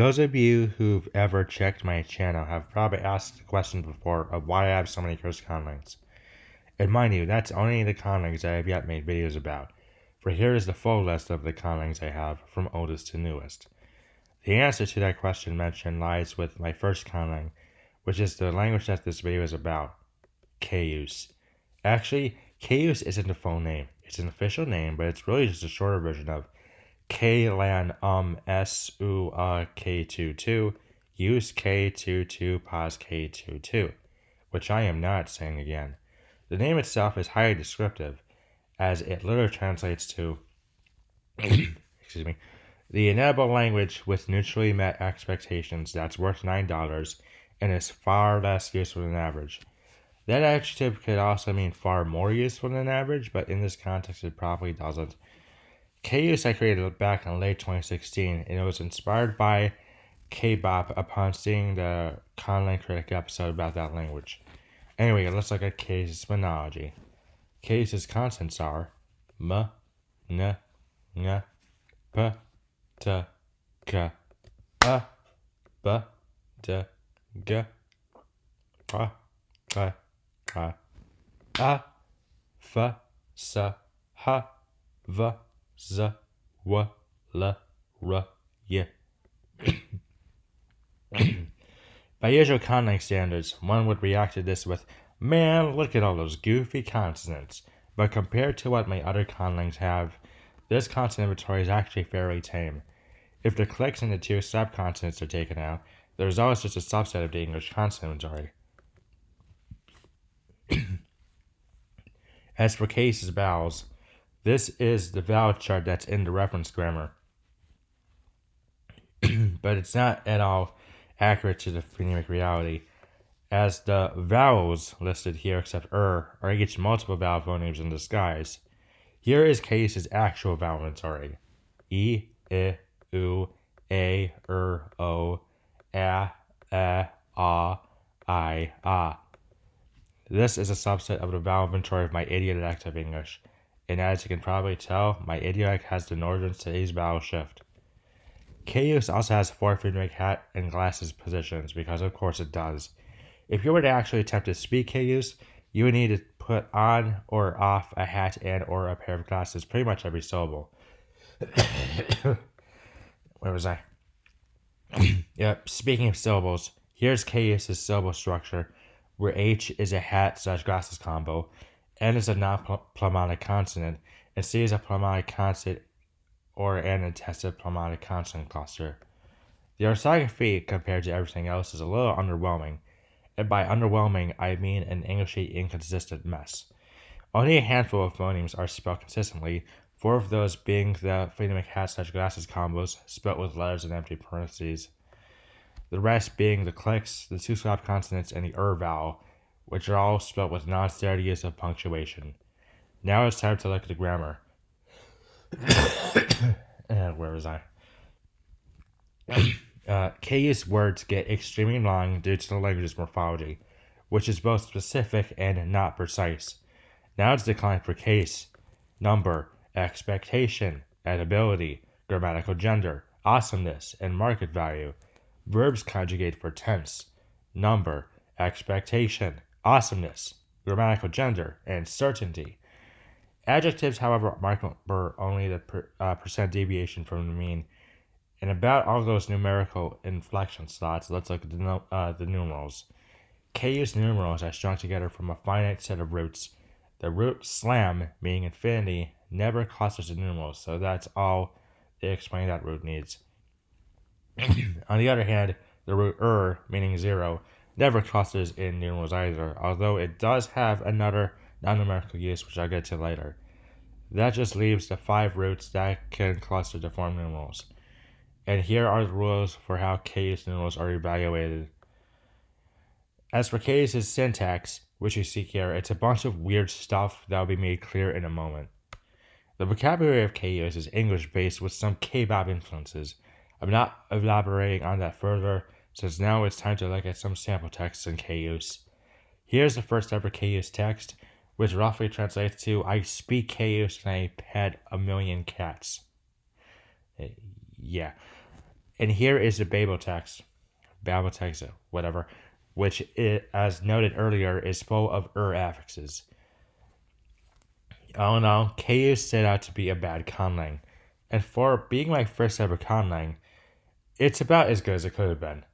Those of you who've ever checked my channel have probably asked the question before of why I have so many cursed conlangs. And mind you, that's only the conlangs I have yet made videos about, for here is the full list of the conlangs I have from oldest to newest. The answer to that question mentioned lies with my first conlang, which is the language that this video is about, Cayuse. Actually, Cayuse isn't a full name. It's an official name, but it's really just a shorter version of Conlang K22, use K22, pause K22, which I am not saying again. The name itself is highly descriptive, as it literally translates to excuse me, the inedible language with neutrally met expectations that's worth $9 and is far less useful than average. That adjective could also mean far more useful than average, but in this context it probably doesn't. Cayuse I created back in late 2016, and it was inspired by K-bop upon seeing the Conlang Critic episode about that language. Anyway, let's look at Cayuse's phonology. Cayuse's consonants are m, n, ng, p, t, k, a, b, d, g, r, k, k, a, f, s, h, v, z, w, l, r, y. By usual Conlang standards, one would react to this with, man, look at all those goofy consonants. But compared to what my other Conlangs have, this consonant inventory is actually fairly tame. If the clicks and the two subconsonants are taken out, there's always just a subset of the English consonant inventory. As for Cayuse's vowels, this is the vowel chart that's in the reference grammar. But it's not at all accurate to the phonemic reality, as the vowels listed here except are each multiple vowel phonemes in disguise. Here is Cayuse's actual vowel inventory: e, I, u, a, o, a, I, a. This is a subset of the vowel inventory of my idiotic active English, and as you can probably tell, my idiotic has the northern cities vowel shift. Cayuse also has 4 phonemic hat and glasses positions, because of course it does. If you were to actually attempt to speak Cayuse, you would need to put on or off a hat and or a pair of glasses pretty much every syllable. Where was I? Yep, speaking of syllables, here's Cayuse's syllable structure, where H is a hat/glasses combo, N is a non-plumonic consonant, and C is a plumonic consonant or an attested plumonic consonant cluster. The orthography compared to everything else is a little underwhelming, and by underwhelming I mean an Englishy inconsistent mess. Only a handful of phonemes are spelled consistently, 4 of those being the phonemic hat/glasses combos spelled with letters and empty parentheses. The rest being the clicks, the 2 syllable consonants, and the vowel, which are all spelled with non-standard use of punctuation. Now it's time to look at the grammar. Where was I? Cayuse words get extremely long due to the language's morphology, which is both specific and not precise. Nouns decline for case, number, expectation, ability, grammatical gender, awesomeness, and market value. Verbs conjugate for tense, number, expectation, awesomeness, grammatical gender, and certainty. Adjectives, however, mark only the percent deviation from the mean. And about all those numerical inflection slots, let's look at the numerals. Cayuse numerals are strung together from a finite set of roots. The root slam, meaning infinity, never clusters in numerals, so that's all they explain that root needs. On the other hand, the root meaning 0, never clusters in numerals either, although it does have another non-numerical use, which I'll get to later. That just leaves the 5 roots that can cluster to form numerals. And here are the rules for how Cayuse numerals are evaluated. As for Cayuse's syntax, which you see here, it's a bunch of weird stuff that will be made clear in a moment. The vocabulary of Cayuse is English-based with some K-bop influences. I'm not elaborating on that further, since now it's time to look at some sample texts in Cayuse. Here's the first ever Cayuse text, which roughly translates to, I speak Cayuse and I pet a million cats. Yeah. And here is the Babel text, whatever, which, as noted earlier, is full of affixes. All in all, KU set out to be a bad Conlang. And for being my first ever Conlang, it's about as good as it could have been.